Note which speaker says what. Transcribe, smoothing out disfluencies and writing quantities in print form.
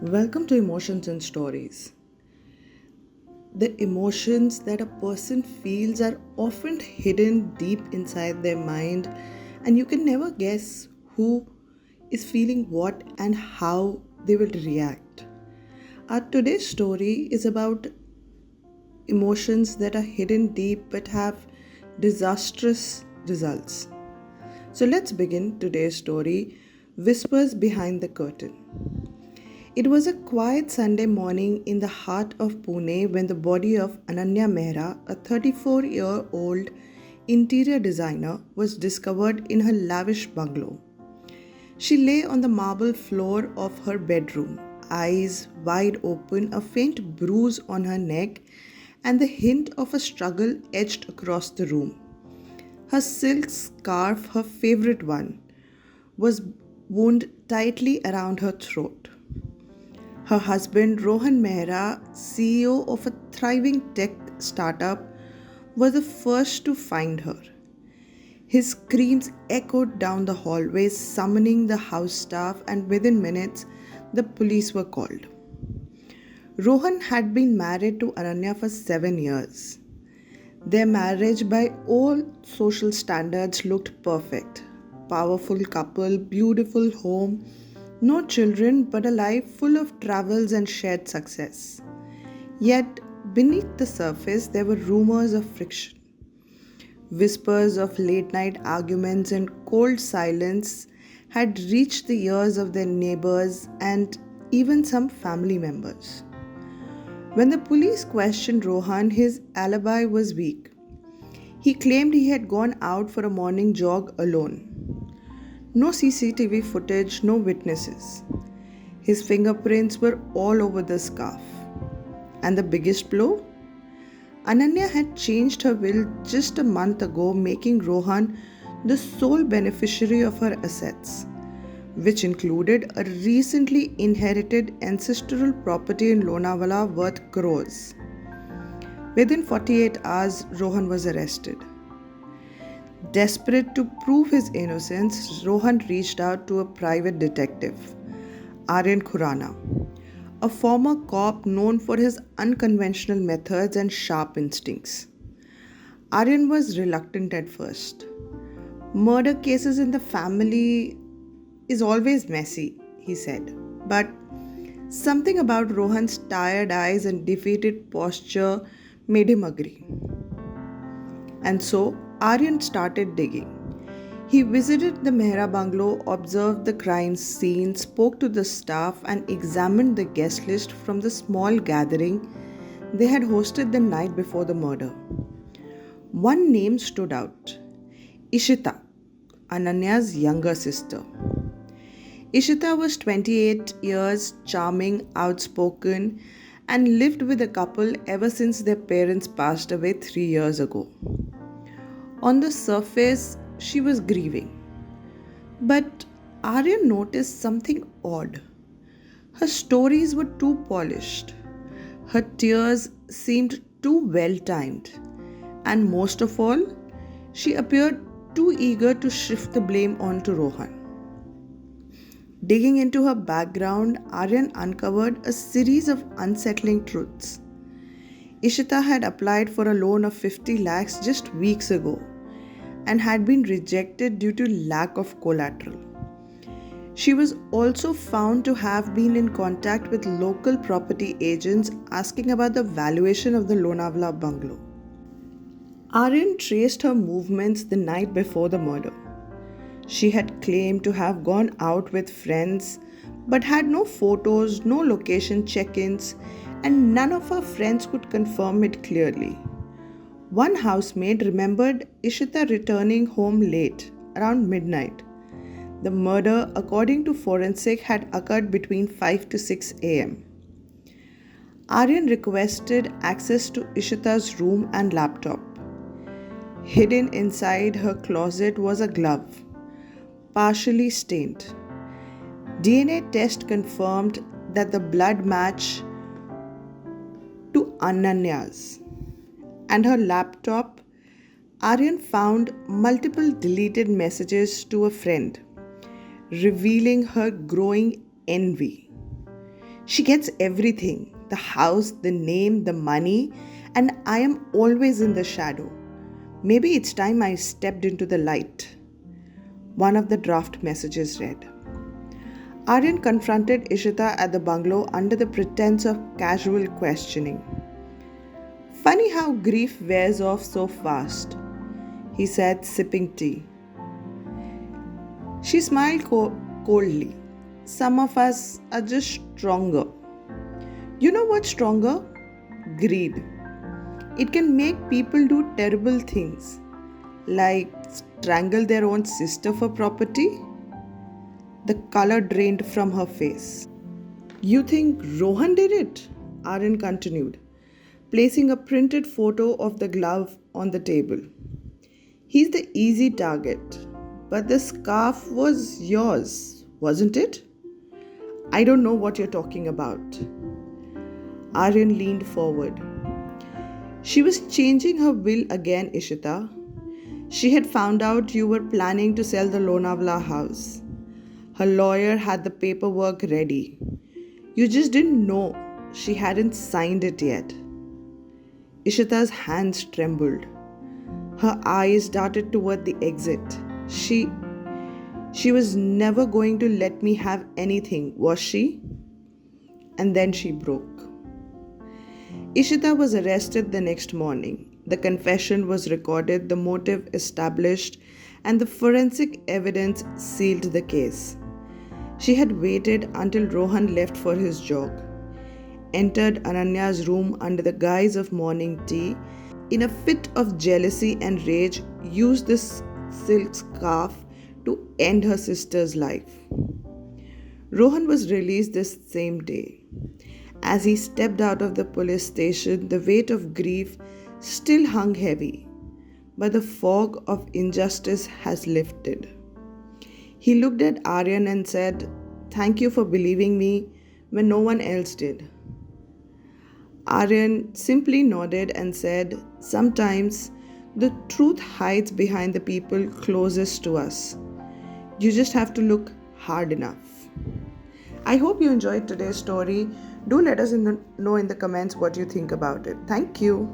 Speaker 1: Welcome to Emotions and Stories. The emotions that a person feels are often hidden deep inside their mind, and you can never guess who is feeling what and how they will react. Our today's story is about emotions that are hidden deep but have disastrous results. So let's begin today's story Whispers Behind the Curtain. It was a quiet Sunday morning in the heart of Pune when the body of Ananya Mehra, a 34-year-old interior designer, was discovered in her lavish bungalow. She lay on the marble floor of her bedroom, eyes wide open, a faint bruise on her neck, and the hint of a struggle etched across the room. Her silk scarf, her favorite one, was wound tightly around her throat. Her husband, Rohan Mehra, CEO of a thriving tech startup, was the first to find her. His screams echoed down the hallways, summoning the house staff, and within minutes, the police were called. Rohan had been married to Ananya for 7 years. Their marriage, by all social standards, looked perfect. Powerful couple, beautiful home, no children, but a life full of travels and shared success. Yet, beneath the surface, there were rumors of friction. Whispers of late night arguments and cold silence had reached the ears of their neighbors and even some family members. When the police questioned Rohan, his alibi was weak. He claimed he had gone out for a morning jog alone. No CCTV footage, no witnesses. His fingerprints were all over the scarf. And the biggest blow? Ananya had changed her will just a month ago, making Rohan the sole beneficiary of her assets, which included a recently inherited ancestral property in Lonavala worth crores. Within 48 hours, Rohan was arrested. Desperate to prove his innocence, Rohan reached out to a private detective, Aryan Khurana, a former cop known for his unconventional methods and sharp instincts. Aryan was reluctant at first. Murder cases in the family is always messy, he said. But something about Rohan's tired eyes and defeated posture made him agree. And so Aryan started digging. He visited the Mehra bungalow, observed the crime scene, spoke to the staff, and examined the guest list from the small gathering they had hosted the night before the murder. One name stood out: Ishita, Ananya's younger sister. Ishita was 28 years, charming, outspoken, and lived with the couple ever since their parents passed away 3 years ago. On the surface, she was grieving. But Aryan noticed something odd. Her stories were too polished. Her tears seemed too well timed. And most of all, she appeared too eager to shift the blame onto Rohan. Digging into her background, Aryan uncovered a series of unsettling truths. Ishita had applied for a loan of 50 lakhs just weeks ago and had been rejected due to lack of collateral. She was also found to have been in contact with local property agents asking about the valuation of the Lonavala bungalow. Aryan traced her movements the night before the murder. She had claimed to have gone out with friends but had no photos, no location check ins, and none of her friends could confirm it clearly. One housemaid remembered Ishita returning home late, around midnight. The murder, according to forensic, had occurred between 5 to 6 am. Aryan requested access to Ishita's room and laptop. Hidden inside her closet was a glove, partially stained. DNA test confirmed that the blood matched to Ananya's. And her laptop, Aryan found multiple deleted messages to a friend, revealing her growing envy. She gets everything: the house, the name, the money, and I am always in the shadow. Maybe it's time I stepped into the light. One of the draft messages read. Aryan confronted Ishita at the bungalow under the pretense of casual questioning. Funny how grief wears off so fast, he said, sipping tea. She smiled coldly. Some of us are just stronger. You know what's stronger? Greed. It can make people do terrible things, like strangle their own sister for property. The color drained from her face. You think Rohan did it? Aryan continued, placing a printed photo of the glove on the table. He's the easy target, but the scarf was yours, wasn't it? I don't know what you're talking about. Aryan leaned forward. She was changing her will again, Ishita. She had found out you were planning to sell the Lonavala house. Her lawyer had the paperwork ready. You just didn't know she hadn't signed it yet. Ishita's hands trembled. Her eyes darted toward the exit. She was never going to let me have anything, was she? And then she broke. Ishita was arrested the next morning. The confession was recorded, the motive established, and the forensic evidence sealed the case. She had waited until Rohan left for his jog, entered Ananya's room under the guise of morning tea, in a fit of jealousy and rage, used this silk scarf to end her sister's life. Rohan was released this same day. As he stepped out of the police station, the weight of grief still hung heavy, but the fog of injustice has lifted. He looked at Aryan and said, "Thank you for believing me when no one else did." Aryan simply nodded and said, "Sometimes the truth hides behind the people closest to us. You just have to look hard enough." I hope you enjoyed today's story. Do let us know in the comments what you think about it. Thank you.